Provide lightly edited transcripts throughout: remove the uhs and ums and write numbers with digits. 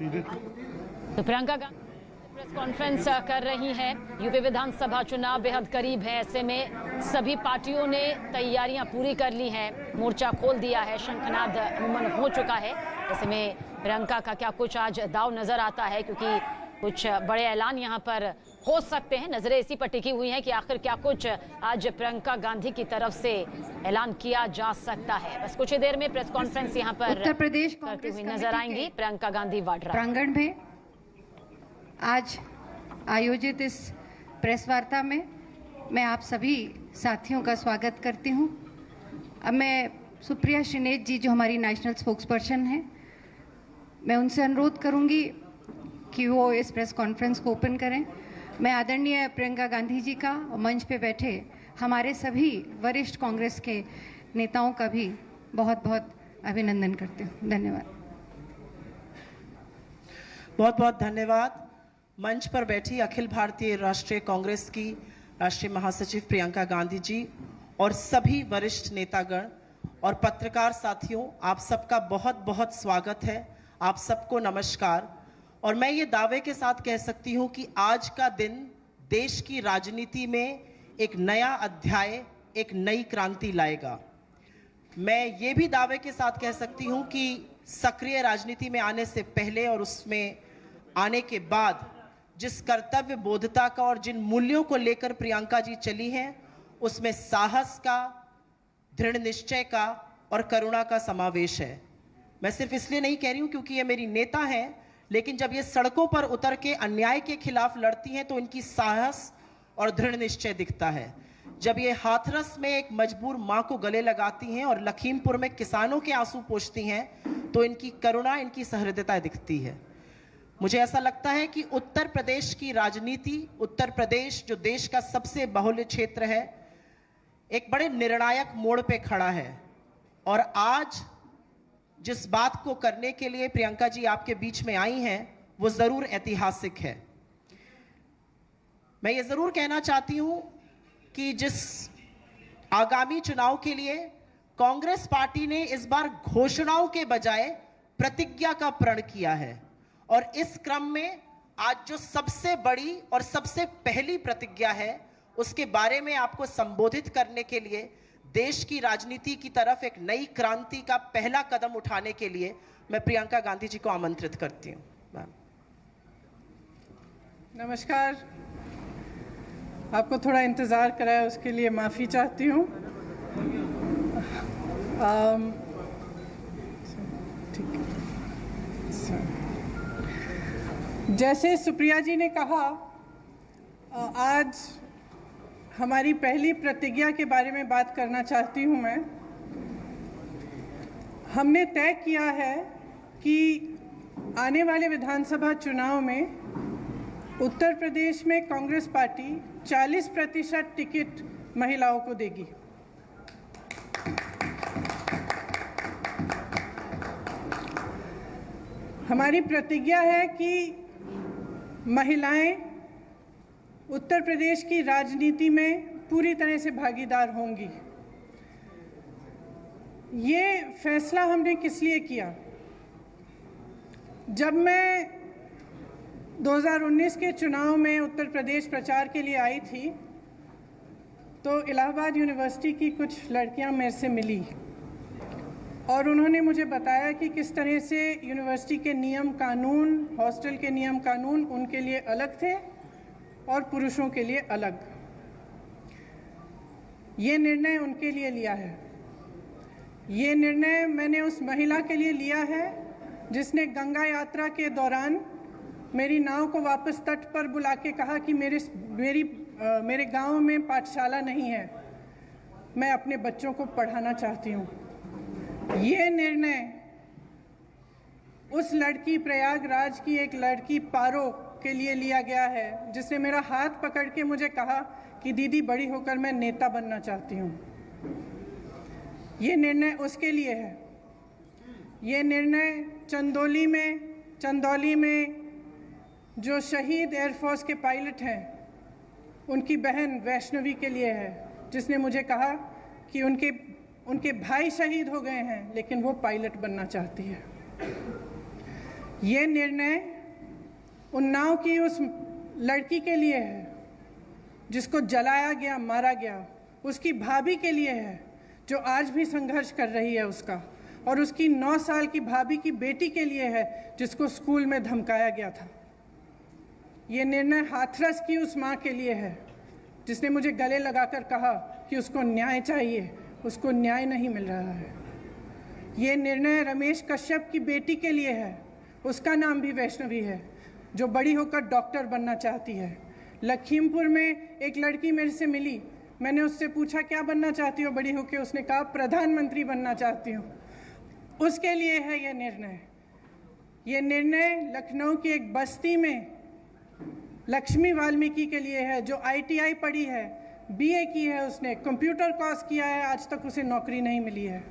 तो Priyanka Gandhi press conference कर रही हैं। यूपी विधानसभा चुनाव बेहद करीब है, ऐसे में सभी पार्टियों ने तैयारियां पूरी कर ली हैं, मोर्चा खोल दिया है, शंखनाद अमूमन हो चुका है। ऐसे में प्रियंका का क्या कुछ आज दाव नजर आता है, क्योंकि कुछ बड़े ऐलान यहां पर हो सकते हैं। नजरें इसी पर टिकी हुई हैं कि आखिर क्या कुछ आज प्रियंका गांधी की तरफ से ऐलान किया जा सकता है। बस कुछ ही देर में प्रेस कॉन्फ्रेंस यहां पर उत्तर प्रदेश करती हुई नजर आएंगी प्रियंका गांधी वाड्रा। प्रांगण में आज आयोजित इस प्रेस वार्ता में मैं आप सभी साथियों का स्वागत करती हूं। अब मैं सुप्रिया श्रीनेत जी, जो हमारी नेशनल स्पोक्सपर्सन हैं, मैं उनसे अनुरोध करूंगी कि वो इस प्रेस कॉन्फ्रेंस को ओपन करें। मैं आदरणीय प्रियंका गांधी जी का और मंच पे बैठे हमारे सभी वरिष्ठ कांग्रेस के नेताओं का भी बहुत बहुत अभिनंदन करती हूँ। धन्यवाद। बहुत बहुत धन्यवाद। मंच पर बैठी अखिल भारतीय राष्ट्रीय कांग्रेस की राष्ट्रीय महासचिव प्रियंका गांधी जी और सभी वरिष्ठ नेतागण और पत्रकार साथियों, आप सबका बहुत बहुत स्वागत है। आप सबको नमस्कार। और मैं ये दावे के साथ कह सकती हूँ कि आज का दिन देश की राजनीति में एक नया अध्याय, एक नई क्रांति लाएगा। मैं ये भी दावे के साथ कह सकती हूँ कि सक्रिय राजनीति में आने से पहले और उसमें आने के बाद जिस कर्तव्य बोधता का और जिन मूल्यों को लेकर प्रियंका जी चली हैं, उसमें साहस का, दृढ़ निश्चय का और करुणा का समावेश है। मैं सिर्फ इसलिए नहीं कह रही हूँ क्योंकि ये मेरी नेता हैं, लेकिन जब ये सड़कों पर उतर के अन्याय के खिलाफ लड़ती हैं तो इनकी साहस और दृढ़ निश्चय दिखता है। जब ये हाथरस में एक मजबूर मां को गले लगाती हैं और लखीमपुर में किसानों के आंसू पोंछती हैं तो इनकी करुणा, इनकी सहृदयता दिखती है। मुझे ऐसा लगता है कि उत्तर प्रदेश की राजनीति, उत्तर प्रदेश जो देश का सबसे बहुल्य क्षेत्र है, एक बड़े निर्णायक मोड़ पे खड़ा है। और आज जिस बात को करने के लिए प्रियंका जी आपके बीच में आई हैं, वो जरूर ऐतिहासिक है। मैं ये जरूर कहना चाहती हूं कि जिस आगामी चुनाव के लिए कांग्रेस पार्टी ने इस बार घोषणाओं के बजाय प्रतिज्ञा का प्रण किया है, और इस क्रम में आज जो सबसे बड़ी और सबसे पहली प्रतिज्ञा है, उसके बारे में आपको संबोधित करने के लिए देश की राजनीति की तरफ एक नई क्रांति का पहला कदम उठाने के लिए मैं प्रियंका गांधी जी को आमंत्रित करती हूं। मैम नमस्कार। आपको थोड़ा इंतज़ार कराया उसके लिए माफ़ी चाहती हूँ। ठीक है। जैसे सुप्रिया जी ने कहा, आज हमारी पहली प्रतिज्ञा के बारे में बात करना चाहती हूँ मैं। हमने तय किया है कि आने वाले विधानसभा चुनाव में उत्तर प्रदेश में कांग्रेस पार्टी 40% टिकट महिलाओं को देगी। हमारी प्रतिज्ञा है कि महिलाएं उत्तर प्रदेश की राजनीति में पूरी तरह से भागीदार होंगी। ये फैसला हमने किस लिए किया? जब मैं 2019 के चुनाव में उत्तर प्रदेश प्रचार के लिए आई थी, तो इलाहाबाद यूनिवर्सिटी की कुछ लड़कियां मेरे से मिली और उन्होंने मुझे बताया कि किस तरह से यूनिवर्सिटी के नियम कानून, हॉस्टल के नियम कानून उनके लिए अलग थे और पुरुषों के लिए अलग। ये निर्णय उनके लिए लिया है। ये निर्णय मैंने उस महिला के लिए लिया है जिसने गंगा यात्रा के दौरान मेरी नाव को वापस तट पर बुला के कहा कि मेरे गांव में पाठशाला नहीं है, मैं अपने बच्चों को पढ़ाना चाहती हूँ। ये निर्णय उस लड़की, प्रयागराज की एक लड़की पारो के लिए लिया गया है, जिसने मेरा हाथ पकड़ के मुझे कहा कि दीदी, बड़ी होकर मैं नेता बनना चाहती हूँ। ये निर्णय उसके लिए है। ये निर्णय चंदौली में जो शहीद एयरफोर्स के पायलट हैं, उनकी बहन वैष्णवी के लिए है, जिसने मुझे कहा कि उनके भाई शहीद हो गए हैं लेकिन वो पायलट बनना चाहती है। ये निर्णय उन्नाव की उस लड़की के लिए है जिसको जलाया गया, मारा गया, उसकी भाभी के लिए है जो आज भी संघर्ष कर रही है उसका, और उसकी 9 साल की भाभी की बेटी के लिए है जिसको स्कूल में धमकाया गया था। ये निर्णय हाथरस की उस माँ के लिए है जिसने मुझे गले लगाकर कहा कि उसको न्याय चाहिए, उसको न्याय नहीं मिल रहा है। ये निर्णय रमेश कश्यप की बेटी के लिए है, उसका नाम भी वैष्णवी है, जो बड़ी होकर डॉक्टर बनना चाहती है। लखीमपुर में एक लड़की मेरे से मिली, मैंने उससे पूछा क्या बनना चाहती हो बड़ी होकर, उसने कहा प्रधानमंत्री बनना चाहती हूँ। उसके लिए है ये निर्णय। ये निर्णय लखनऊ की एक बस्ती में लक्ष्मी वाल्मीकि के लिए है जो ITI पढ़ी है, BA की है, उसने कंप्यूटर कोर्स किया है, आज तक उसे नौकरी नहीं मिली है।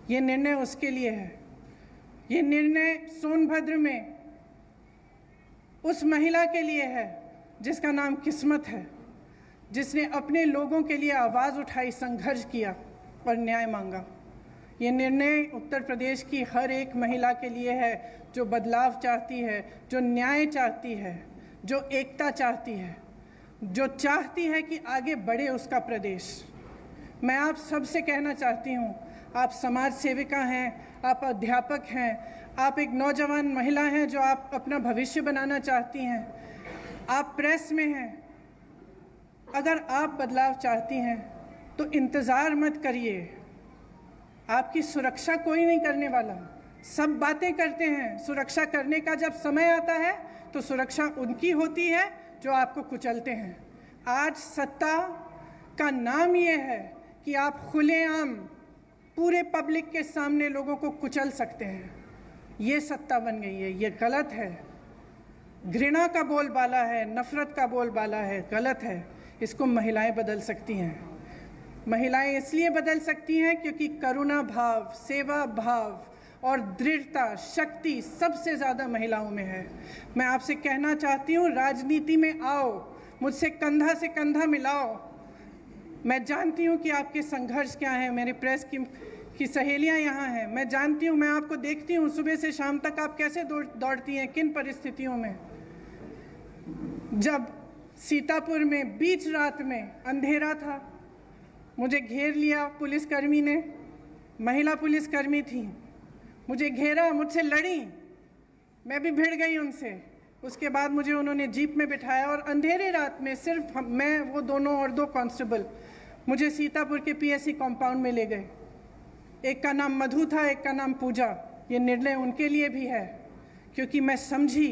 ये निर्णय उसके लिए है। ये निर्णय सोनभद्र में उस महिला के लिए है जिसका नाम किस्मत है, जिसने अपने लोगों के लिए आवाज़ उठाई, संघर्ष किया और न्याय मांगा। ये निर्णय उत्तर प्रदेश की हर एक महिला के लिए है जो बदलाव चाहती है, जो न्याय चाहती है, जो एकता चाहती है, जो चाहती है कि आगे बढ़े उसका प्रदेश। मैं आप सबसे कहना चाहती हूँ, आप समाज सेविका हैं, आप अध्यापक हैं, आप एक नौजवान महिला हैं जो आप अपना भविष्य बनाना चाहती हैं, आप प्रेस में हैं, अगर आप बदलाव चाहती हैं तो इंतज़ार मत करिए। आपकी सुरक्षा कोई नहीं करने वाला। सब बातें करते हैं, सुरक्षा करने का जब समय आता है तो सुरक्षा उनकी होती है जो आपको कुचलते हैं। आज सत्ता का नाम ये है कि आप खुलेआम पूरे पब्लिक के सामने लोगों को कुचल सकते हैं। ये सत्ता बन गई है, ये गलत है। घृणा का बोलबाला है, नफरत का बोलबाला है, गलत है। इसको महिलाएं बदल सकती हैं। महिलाएं इसलिए बदल सकती हैं क्योंकि करुणा भाव, सेवा भाव और दृढ़ता, शक्ति सबसे ज़्यादा महिलाओं में है। मैं आपसे कहना चाहती हूँ, राजनीति में आओ, मुझसे कंधा से कंधा मिलाओ। मैं जानती हूँ कि आपके संघर्ष क्या हैं। मेरी प्रेस की सहेलियाँ यहाँ हैं, मैं जानती हूँ, मैं आपको देखती हूँ सुबह से शाम तक आप कैसे दौड़ती हैं, किन परिस्थितियों में। जब सीतापुर में बीच रात में अंधेरा था, मुझे घेर लिया पुलिसकर्मी ने, महिला पुलिसकर्मी थी, मुझे घेरा, मुझसे लड़ी, मैं भी भिड़ गई उनसे। उसके बाद मुझे उन्होंने जीप में बिठाया और अंधेरे रात में सिर्फ मैं, वो दोनों और 2 कांस्टेबल मुझे सीतापुर के PSC कंपाउंड में ले गए। एक का नाम मधु था, एक का नाम पूजा। ये निर्णय उनके लिए भी है क्योंकि मैं समझी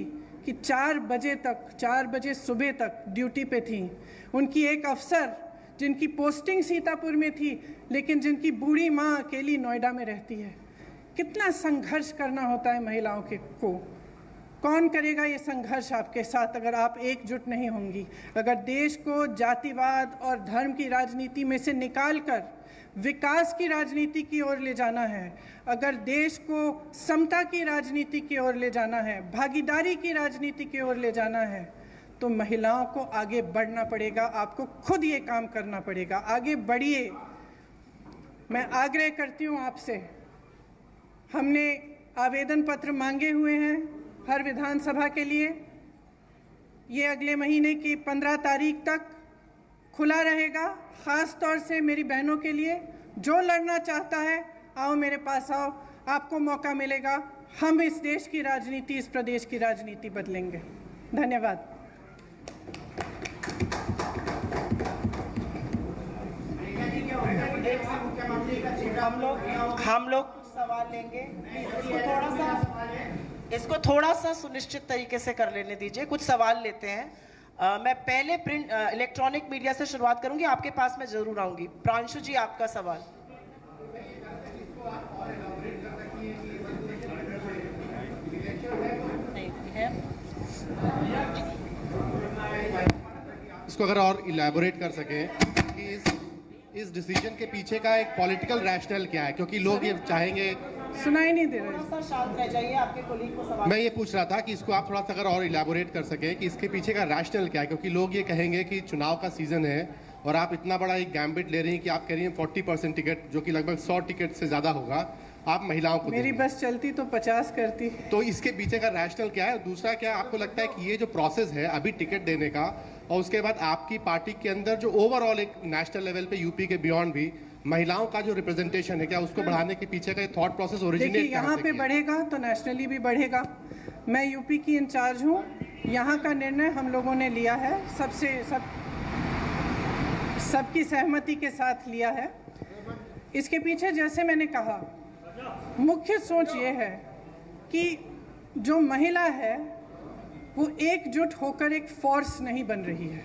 कि 4 बजे सुबह तक ड्यूटी पे थी। उनकी एक अफसर जिनकी पोस्टिंग सीतापुर में थी लेकिन जिनकी बूढ़ी माँ अकेली नोएडा में रहती है। कितना संघर्ष करना होता है महिलाओं को। कौन करेगा ये संघर्ष आपके साथ अगर आप एकजुट नहीं होंगी। अगर देश को जातिवाद और धर्म की राजनीति में से निकालकर विकास की राजनीति की ओर ले जाना है, अगर देश को समता की राजनीति की ओर ले जाना है, भागीदारी की राजनीति की ओर ले जाना है, तो महिलाओं को आगे बढ़ना पड़ेगा। आपको खुद ये काम करना पड़ेगा। आगे बढ़िए। मैं आग्रह करती हूँ आपसे, हमने आवेदन पत्र मांगे हुए हैं हर विधानसभा के लिए। ये अगले महीने की 15 तारीख तक खुला रहेगा। ख़ास तौर से मेरी बहनों के लिए, जो लड़ना चाहता है आओ मेरे पास आओ, आपको मौका मिलेगा। हम इस देश की राजनीति, इस प्रदेश की राजनीति बदलेंगे। धन्यवाद। हम लोग सवाल लेंगे। इसको थोड़ा सा सुनिश्चित तरीके से कर लेने दीजिए। कुछ सवाल लेते हैं। मैं पहले प्रिंट इलेक्ट्रॉनिक मीडिया से शुरुआत करूंगी, आपके पास मैं जरूर आऊंगी। प्रांशु जी, आपका सवाल। इसको अगर और इलैबोरेट कर सके कि इस डिसीजन के पीछे का एक पॉलिटिकल रैशनल क्या है, क्योंकि लोग ये चाहेंगे। सुनाई नहीं दे रहा। थोड़ा सा शांत रह जाइए, आपके कोलीग को सवाल। मैं ये पूछ रहा था कि इसको आप थोड़ा सा अगर और इलैबोरेट कर सके कि इसके पीछे का रैशनल क्या है, क्योंकि लोग ये कहेंगे कि चुनाव का सीजन है और आप इतना बड़ा एक गैम्बिट ले रही हैं कि आप कह रही हैं 40% टिकट, जो कि लगभग 100 टिकट से ज़्यादा होगा, आप महिलाओं को मेरी देंगे। बस चलती तो 50 करती। तो इसके पीछे का रैशनल क्या है? दूसरा, क्या आपको लगता है कि ये जो प्रोसेस है अभी टिकट देने का और उसके बाद आपकी पार्टी के अंदर जो ओवरऑल एक नेशनल लेवल पे यूपी के बियॉन्ड भी महिलाओं का जो रिप्रेजेंटेशन है, क्या उसको बढ़ाने के पीछे का थॉट प्रोसेस देखिए, ओरिजिनेट यहाँ पे बढ़ेगा तो नेशनली भी बढ़ेगा। मैं यूपी की इंचार्ज हूँ, यहाँ का निर्णय हम लोगों ने लिया है, सबकी सहमति के साथ लिया है। इसके पीछे जैसे मैंने कहा, मुख्य सोच ये है कि जो महिला है वो एकजुट होकर एक फोर्स नहीं बन रही है,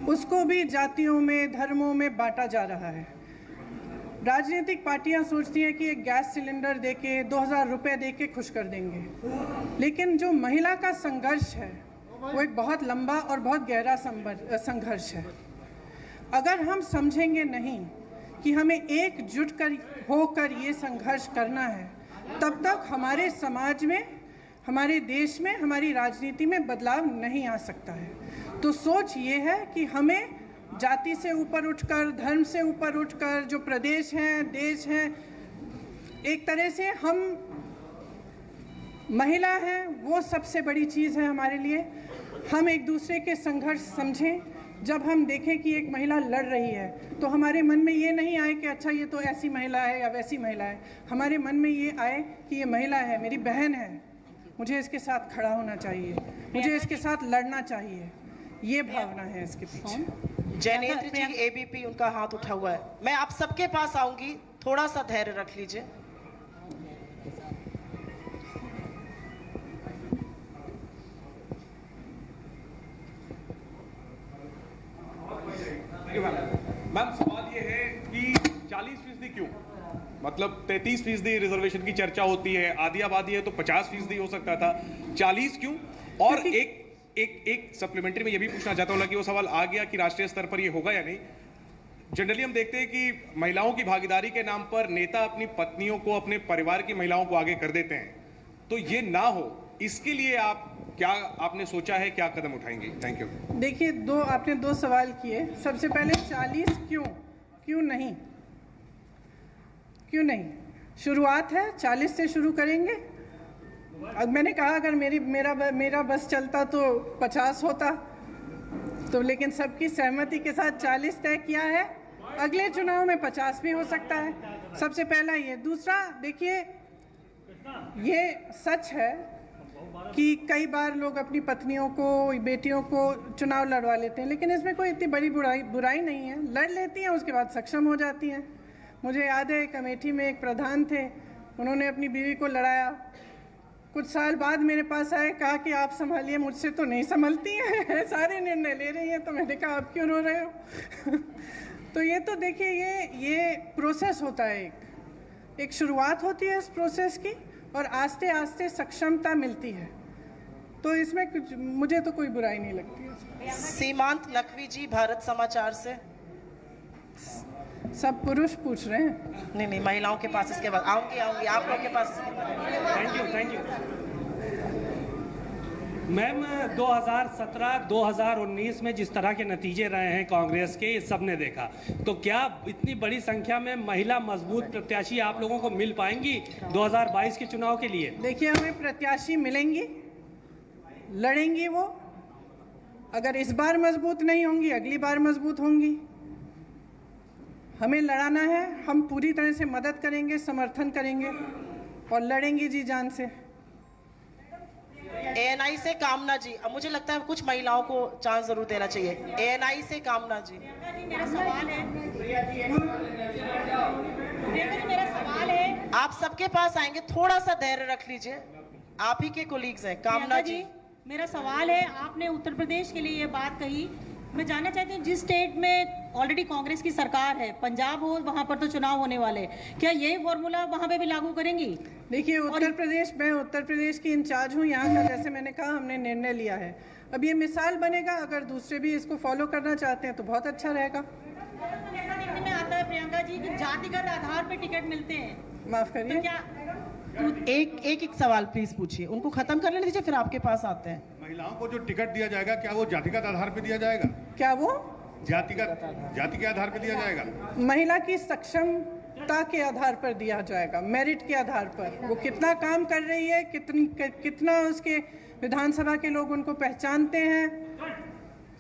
उसको भी जातियों में, धर्मों में बांटा जा रहा है। राजनीतिक पार्टियां सोचती हैं कि एक गैस सिलेंडर देके 2000 रुपए देके खुश कर देंगे, लेकिन जो महिला का संघर्ष है वो एक बहुत लंबा और बहुत गहरा संघर्ष है। अगर हम समझेंगे नहीं कि हमें एकजुट होकर ये संघर्ष करना है, तब तक हमारे समाज में, हमारे देश में, हमारी राजनीति में बदलाव नहीं आ सकता है। तो सोच ये है कि हमें जाति से ऊपर उठकर, धर्म से ऊपर उठकर, जो प्रदेश हैं, देश हैं, एक तरह से हम महिला हैं, वो सबसे बड़ी चीज़ है हमारे लिए। हम एक दूसरे के संघर्ष समझें। जब हम देखें कि एक महिला लड़ रही है तो हमारे मन में ये नहीं आए कि अच्छा ये तो ऐसी महिला है या वैसी महिला है। हमारे मन में ये आए कि ये महिला है, मेरी बहन है, मुझे इसके साथ खड़ा होना चाहिए, मुझे इसके साथ लड़ना चाहिए। ये भावना है इसके पीछे। जैनेन्द्र जी एबीपी, उनका हाथ उठा हुआ है। मैं आप सबके पास आऊंगी, थोड़ा सा धैर्य रख लीजिए। मैम, सवाल ये है कि 40% क्यों? मतलब 33% रिजर्वेशन की चर्चा होती है, आधी आबादी है तो 50% हो सकता था, 40 क्यों? और एक सप्लीमेंट्री में ये भी पूछना चाहता हूँ कि वो सवाल आ गया कि राष्ट्रीय स्तर पर ये होगा या नहीं। जनरली हम देखते हैं कि महिलाओं की भागीदारी के नाम पर नेता अपनी पत्नियों को, अपने परिवार की महिलाओं को आगे कर देते हैं, तो ये ना हो, इसके लिए आपने सोचा है, क्या कदम उठाएंगे? Thank you. देखिए, आपने दो सवाल किए। सबसे पहले 40 क्यों नहीं? क्यों नहीं? शुरुआत है, 40 से शुरू करेंगे। अब मैंने कहा अगर मेरा बस चलता तो 50 होता, तो लेकिन सबकी सहमति के साथ 40 तय किया है। अगले चुनाव में 50 भी हो सकता है। सबसे पहला ये। दूसरा, देखिए, ये सच है कि कई बार लोग अपनी पत्नियों को, बेटियों को चुनाव लड़वा लेते हैं, लेकिन इसमें कोई इतनी बड़ी बुराई नहीं है। लड़ लेती हैं, उसके बाद सक्षम हो जाती हैं। मुझे याद है, एक अमेठी में एक प्रधान थे, उन्होंने अपनी बीवी को लड़ाया, कुछ साल बाद मेरे पास आए, कहा कि आप संभालिए, मुझसे तो नहीं संभलती हैं, सारे निर्णय ले रही हैं। तो मैंने कहा आप क्यों रो रहे हो? तो ये तो देखिए, ये प्रोसेस होता है, एक शुरुआत होती है इस प्रोसेस की, और आस्ते आस्ते सक्षमता मिलती है। तो इसमें कुछ, मुझे तो कोई बुराई नहीं लगती। सीमांत नकवी जी, भारत समाचार से। सब पुरुष पूछ रहे हैं। नहीं, महिलाओं के पास इसके बाद आऊंगी, आप लोग के पास इसके बाद। Thank you. मैम, 2017-2019 में जिस तरह के नतीजे रहे हैं कांग्रेस के, ये सब ने देखा, तो क्या इतनी बड़ी संख्या में महिला मजबूत प्रत्याशी आप लोगों को मिल पाएंगी 2022 के चुनाव के लिए? देखिए, हमें प्रत्याशी मिलेंगी, लड़ेंगी वो। अगर इस बार मजबूत नहीं होंगी, अगली बार मजबूत होंगी। हमें लड़ाना है, हम पूरी तरह से मदद करेंगे, समर्थन करेंगे और लड़ेंगे जी जान से। एएनआई से कामना जी, अब मुझे लगता है कुछ महिलाओं को चांस जरूर देना चाहिए। एएनआई से कामना जी। मेरा सवाल है, आप सबके पास आएंगे, थोड़ा सा धैर्य रख लीजिए, आप ही के कोलीग्स हैं। कामना जी, मेरा सवाल है, आपने उत्तर प्रदेश के लिए ये बात कही, मैं जानना चाहती हूँ, जिस स्टेट में ऑलरेडी कांग्रेस की सरकार है, पंजाब हो, वहाँ पर तो चुनाव होने वाले, क्या यही फॉर्मूला वहाँ पे भी लागू करेंगी? देखिए, मैं उत्तर प्रदेश की इंचार्ज हूँ यहाँ का। जैसे मैंने कहा, हमने निर्णय लिया है। अब ये मिसाल बनेगा, अगर दूसरे भी इसको फॉलो करना चाहते हैं तो बहुत अच्छा रहेगा। ऐसा देखने में आता है प्रियंका जी कि जातिगत आधार पर टिकट मिलते हैं। माफ करिए, तो क्या एक सवाल प्लीज पूछिए, उनको खत्म करने दीजिए, फिर आपके पास आते हैं। महिलाओं को जो टिकट दिया जाएगा, क्या वो जातिगत आधार पे दिया जाएगा? क्या वो जाति के आधार पे दिया जाएगा? महिला की सक्षम योग्यता के आधार पर दिया जाएगा, मेरिट के आधार पर। वो कितना काम कर रही है, कितना उसके विधानसभा के लोग उनको पहचानते हैं,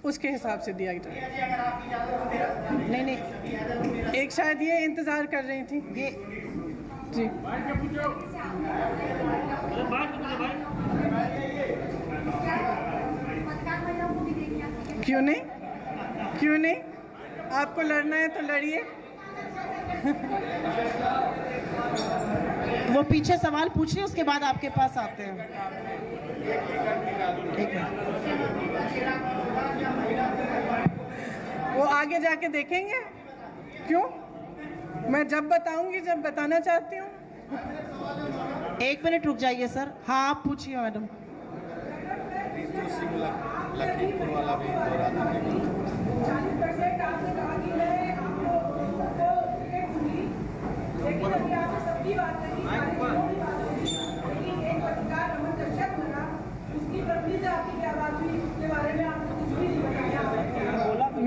उसके हिसाब से दिया जाएगा। नहीं, एक शायद ये इंतजार कर रही थी ये जी। क्यों नहीं, आपको लड़ना है तो लड़िए। वो पीछे सवाल पूछ रहे हैं, उसके बाद आपके पास आते हैं। एक मिनट, वो आगे जाके देखेंगे। क्यों? मैं जब बताऊंगी, जब बताना चाहती हूँ। 1 मिनट रुक जाइए सर। हाँ, आप पूछिए मैडम। लखीमपुर वाला भी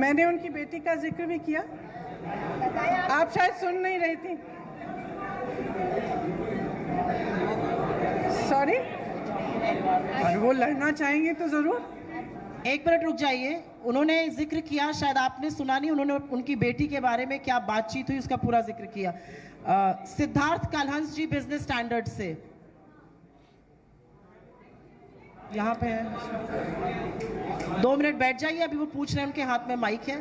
मैंने उनकी बेटी का जिक्र भी किया, आप शायद सुन नहीं रही थी। सॉरी, और वो लड़ना चाहेंगे तो जरूर। 1 मिनट रुक जाइए। उन्होंने जिक्र किया, शायद आपने सुना नहीं, उन्होंने उनकी बेटी के बारे में क्या बातचीत हुई उसका पूरा जिक्र किया। सिद्धार्थ कलहंस जी बिजनेस स्टैंडर्ड से यहाँ पे है। 2 मिनट बैठ जाइए, अभी वो पूछ रहे हैं, उनके हाथ में माइक है।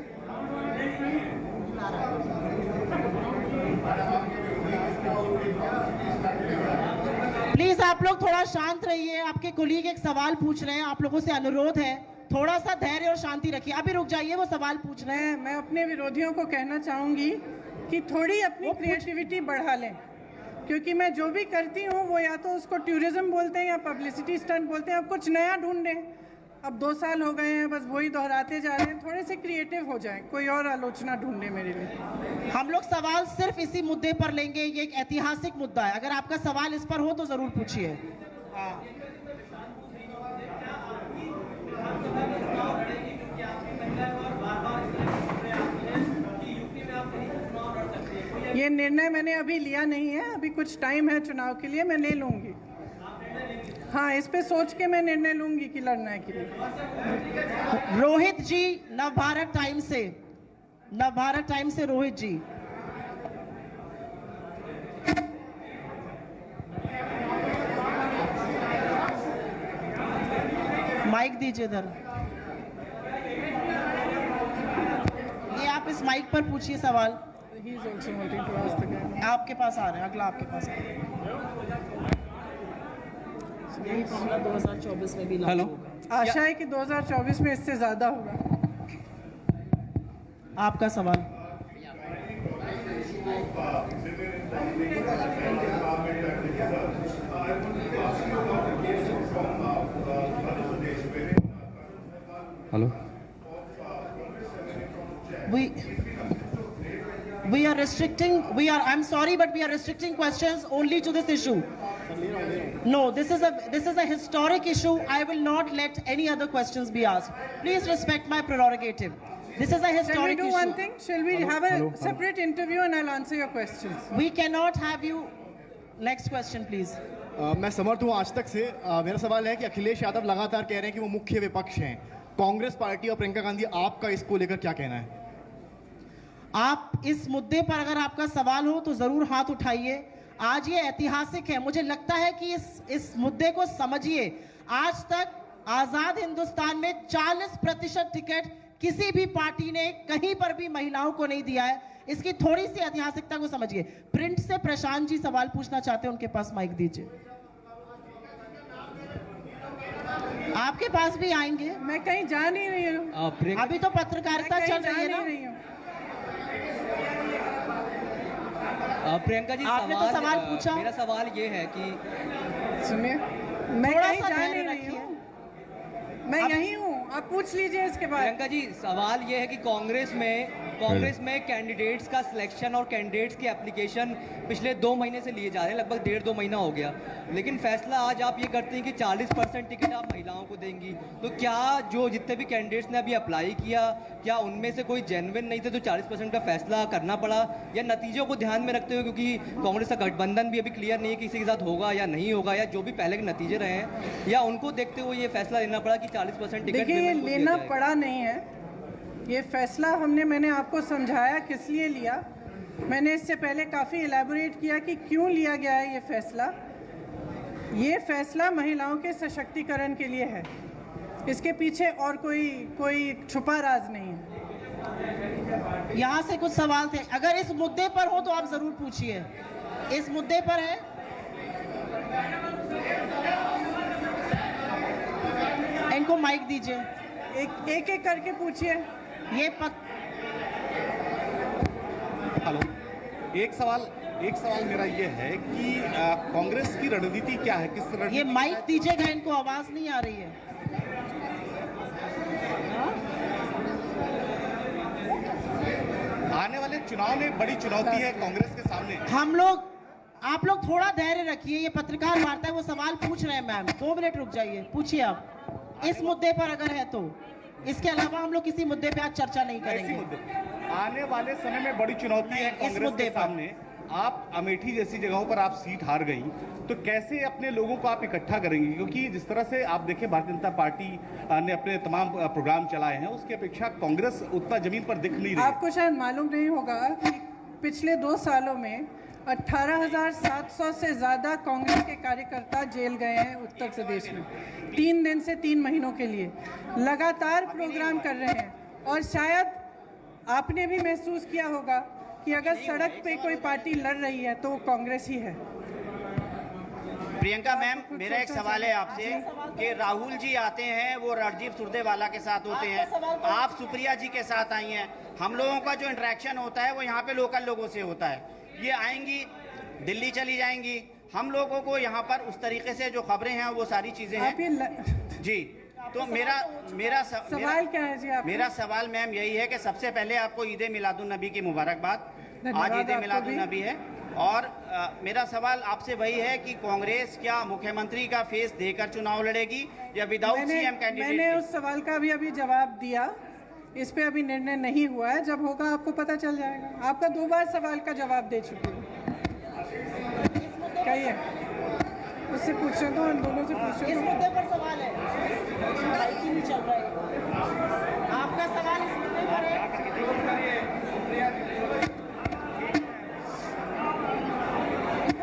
प्लीज आप लोग थोड़ा शांत रहिए, आपके कोलीग एक सवाल पूछ रहे हैं, आप लोगों से अनुरोध है थोड़ा सा धैर्य और शांति रखिए। अभी रुक जाइए, वो सवाल पूछ रहे हैं। मैं अपने विरोधियों को कहना चाहूंगी कि थोड़ी अपनी क्रिएटिविटी बढ़ा लें, क्योंकि मैं जो भी करती हूँ वो या तो उसको टूरिज्म बोलते हैं या पब्लिसिटी स्टंट बोलते हैं। अब कुछ नया ढूंढें। अब 2 साल हो गए हैं, बस वही दोहराते जा रहे हैं। थोड़े से क्रिएटिव हो जाएं, कोई और आलोचना ढूंढे मेरे लिए। हम लोग सवाल सिर्फ इसी मुद्दे पर लेंगे, ये एक ऐतिहासिक मुद्दा है। अगर आपका सवाल इस पर हो तो जरूर पूछिए। ये निर्णय मैंने अभी लिया नहीं है, अभी कुछ टाइम है चुनाव के लिए, मैं ले लूंगी। हाँ, इस पे सोच के मैं निर्णय लूंगी कि लड़ना है कि नहीं। रोहित जी, नवभारत टाइम से रोहित जी। माइक दीजिए इधर। ये आप इस माइक पर पूछिए सवाल। आपके पास आ रहे हैं, अगला आपके पास आ रहा है। यही मामला 2024 में भी लागू होगा। आशा है कि 2024 में इससे ज्यादा होगा। आपका सवाल। Hello. We are restricting, I'm sorry, but we are restricting questions only to this issue. No, this is a historic issue. I will not let any other questions be asked. Please respect my prerogative. This is a historic issue. Shall we do one thing? Shall we have a separate interview and I'll answer your questions? We cannot have you. Next question, please. मैं समर्थ हूँ आज तक से। मेरा सवाल है कि अखिलेश यादव लगातार कह रहे हैं कि वो मुख्य विपक्ष हैं। कांग्रेस पार्टी और प्रियंका गांधी, आपका इसको लेकर क्या कहना है? आप इस मुद्दे पर अगर आपका सवाल हो तो जरूर हाथ उठाइए। आज ये ऐतिहासिक है, मुझे लगता है कि इस मुद्दे को समझिए। आज तक आजाद हिंदुस्तान में 40% टिकट किसी भी पार्टी ने कहीं पर भी महिलाओं को नहीं दिया है। इसकी थोड़ी सी ऐतिहासिकता को समझिए। प्रिंट से प्रशांत जी सवाल पूछना चाहते हैं, उनके पास माइक दीजिए। आपके पास भी आएंगे। मैं कहीं जा नहीं रही हूँ, अभी तो पत्रकारिता चल रही है ना। प्रियंका जी, आपने तो सवाल पूछा। मेरा सवाल ये है कि सुनिए, मैं कहीं जा नहीं रही हूँ, मैं यहीं हूँ। आप पूछ लीजिए इसके बाद। प्रियंका जी, सवाल ये है कि कांग्रेस में कैंडिडेट्स का सिलेक्शन और कैंडिडेट्स की एप्लीकेशन पिछले 2 महीने से लिए जा रहे हैं, लगभग 1.5-2 महीना हो गया, लेकिन फैसला आज आप ये करते हैं कि 40% टिकट आप महिलाओं को देंगी। तो क्या जो जितने भी कैंडिडेट्स ने अभी अप्लाई किया, क्या उनमें से कोई जेन्युइन नहीं थे तो 40% का फैसला करना पड़ा, या नतीजों को ध्यान में रखते हुए, क्योंकि कांग्रेस का गठबंधन भी अभी क्लियर नहीं है किसी के साथ होगा या नहीं होगा, या जो भी पहले के नतीजे रहे हैं, या उनको देखते हुए ये फैसला लेना पड़ा कि 40% टिकट? देखिए, ये लेना पड़ा नहीं है, ये फैसला मैंने आपको समझाया किस लिए लिया। मैंने इससे पहले काफ़ी इलेबोरेट किया कि क्यों लिया गया है ये फैसला। ये फैसला महिलाओं के सशक्तिकरण के लिए है, इसके पीछे और कोई छुपा राज नहीं है। यहाँ से कुछ सवाल थे, अगर इस मुद्दे पर हो तो आप जरूर पूछिए। इस मुद्दे पर है, इनको माइक दीजिए, एक करके पूछिए। ये हेलो, एक सवाल मेरा ये है कि कांग्रेस की रणनीति क्या है, किस रणनीति? ये माइक दीजिएगा, इनको आवाज नहीं आ रही है। आने वाले चुनाव में बड़ी चुनौती है कांग्रेस के सामने। आप लोग थोड़ा धैर्य रखिए, ये पत्रकार वार्ता है, वो सवाल पूछ रहे हैं मैम, 2 मिनट रुक जाइए, पूछिए आप इस मुद्दे पर अगर है तो। इसके अलावा हम लोग किसी मुद्दे पे आज चर्चा नहीं करेंगे। आने वाले समय में बड़ी चुनौती है कांग्रेस के सामने। आप अमेठी जैसी जगहों पर आप सीट हार गई, तो कैसे अपने लोगों को आप इकट्ठा करेंगी? क्योंकि जिस तरह से आप देखें, भारतीय जनता पार्टी ने अपने तमाम प्रोग्राम चलाए हैं, उसकी अपेक्षा कांग्रेस उतना जमीन पर दिख नहीं रही। आपको शायद मालूम नहीं होगा कि पिछले 2 सालों में 18,700 से ज़्यादा कांग्रेस के कार्यकर्ता जेल गए हैं उत्तर प्रदेश में। 3 दिन से 3 महीनों के लिए लगातार प्रोग्राम कर रहे हैं। और शायद आपने भी महसूस किया होगा कि अगर सड़क पे कोई पार्टी लड़ रही है तो वो कांग्रेस ही है। प्रियंका मैम, मेरा एक सवाल है आपसे कि राहुल जी आते हैं, वो रणदीप सुरजेवाला के साथ होते हैं, आप सुप्रिया जी के साथ आई हैं। हम लोगों का जो इंटरेक्शन होता है वो यहाँ पे लोकल लोगों से होता है। ये आएंगी, दिल्ली चली जाएंगी, हम लोगों को यहाँ पर उस तरीके से जो खबरें हैं वो सारी चीजें हैं जी। तो मेरा सवाल क्या है जी? मेरा सवाल मैम यही है कि सबसे पहले आपको ईद मिलादुन नबी की मुबारकबाद। आज ईद मिलादुन नबी है, और मेरा सवाल आपसे वही है कि कांग्रेस क्या मुख्यमंत्री का फेस देकर चुनाव लड़ेगी या विदाउट सीएम कैंडिडेट? मैंने उस सवाल का अभी जवाब दिया, इस पे अभी निर्णय नहीं हुआ है, जब होगा आपको पता चल जाएगा। आपका 2 बार सवाल का जवाब दे चुकी हूँ। कहिए, उससे पूछे तो, इन दोनों से पूछे। इस मुद्दे पर सवाल है, नहीं चल रहा है आपका सवाल, इस मुद्दे पर है।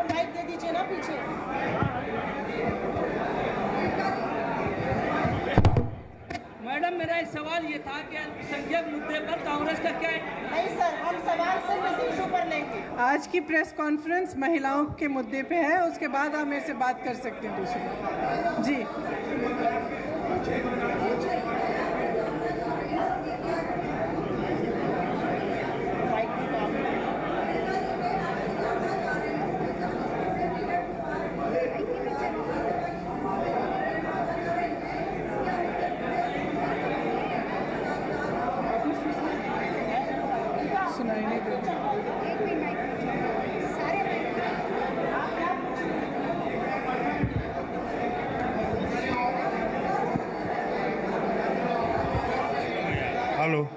माइक दे दीजिए ना पीछे। मैडम, मेरा एक सवाल ये था कि अल्पसंख्यक मुद्दे पर कांग्रेस का क्या है? नहीं सर, हम सवाल सिर्फ इस इशू पर लेंगे। आज की प्रेस कॉन्फ्रेंस महिलाओं के मुद्दे पे है, उसके बाद आप मेरे से बात कर सकते हैं दूसरी। जी, सुनाई नहीं दे रहा।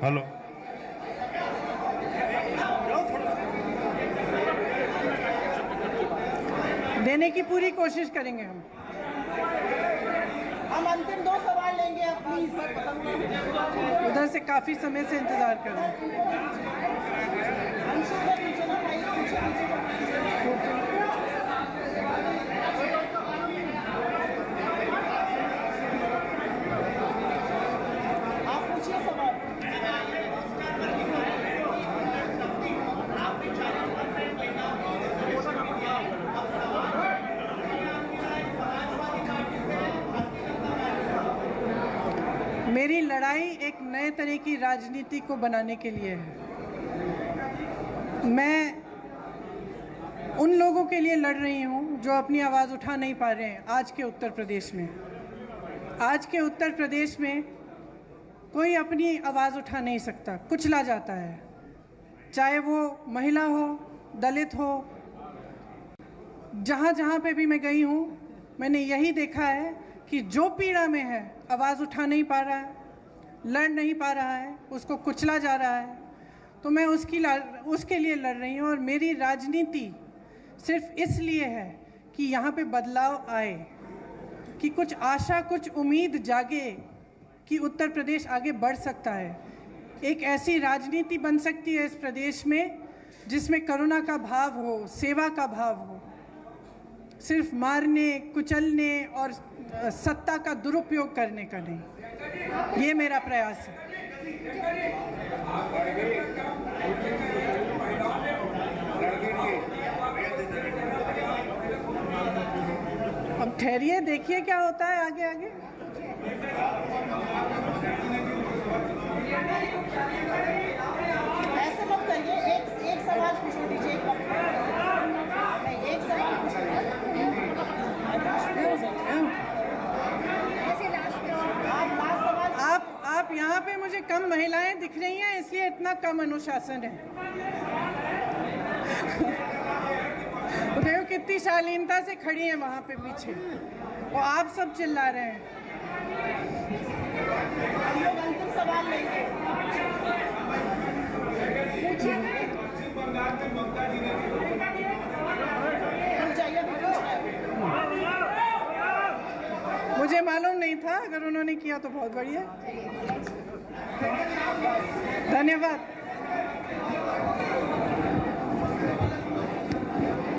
हेलो, देने की पूरी कोशिश करेंगे हम। अंतिम 2 सवाल लेंगे आप प्लीज। उधर से काफी समय से इंतजार कर रहे हैं। आप पूछिए सवाल। मेरी लड़ाई एक नए तरह की राजनीति को बनाने के लिए है। मैं उन लोगों के लिए लड़ रही हूं जो अपनी आवाज़ उठा नहीं पा रहे हैं आज के उत्तर प्रदेश में। आज के उत्तर प्रदेश में कोई अपनी आवाज़ उठा नहीं सकता, कुचला जाता है, चाहे वो महिला हो, दलित हो। जहाँ जहाँ पे भी मैं गई हूँ मैंने यही देखा है कि जो पीड़ा में है, आवाज़ उठा नहीं पा रहा है, लड़ नहीं पा रहा है, उसको कुचला जा रहा है, तो मैं उसके लिए लड़ रही हूँ। और मेरी राजनीति सिर्फ इसलिए है कि यहाँ पे बदलाव आए, कि कुछ आशा, कुछ उम्मीद जागे कि उत्तर प्रदेश आगे बढ़ सकता है। एक ऐसी राजनीति बन सकती है इस प्रदेश में जिसमें करुणा का भाव हो, सेवा का भाव हो, सिर्फ मारने, कुचलने और सत्ता का दुरुपयोग करने का नहीं। ये मेरा प्रयास है। अब ठहरिए, देखिए क्या होता है आगे आगे। ऐसे मत करिए, एक सवाल पूछ दीजिए, एक सवाल आप यहाँ पे मुझे कम महिलाएं दिख रही हैं, इसलिए इतना कम अनुशासन है। देखो कितनी शालीनता से खड़ी हैं वहाँ पे पीछे, और आप सब चिल्ला रहे हैं। हम लोग अंतिम सवाल लेंगे। मुझे मालूम नहीं था, अगर उन्होंने किया तो बहुत बढ़िया। धन्यवाद।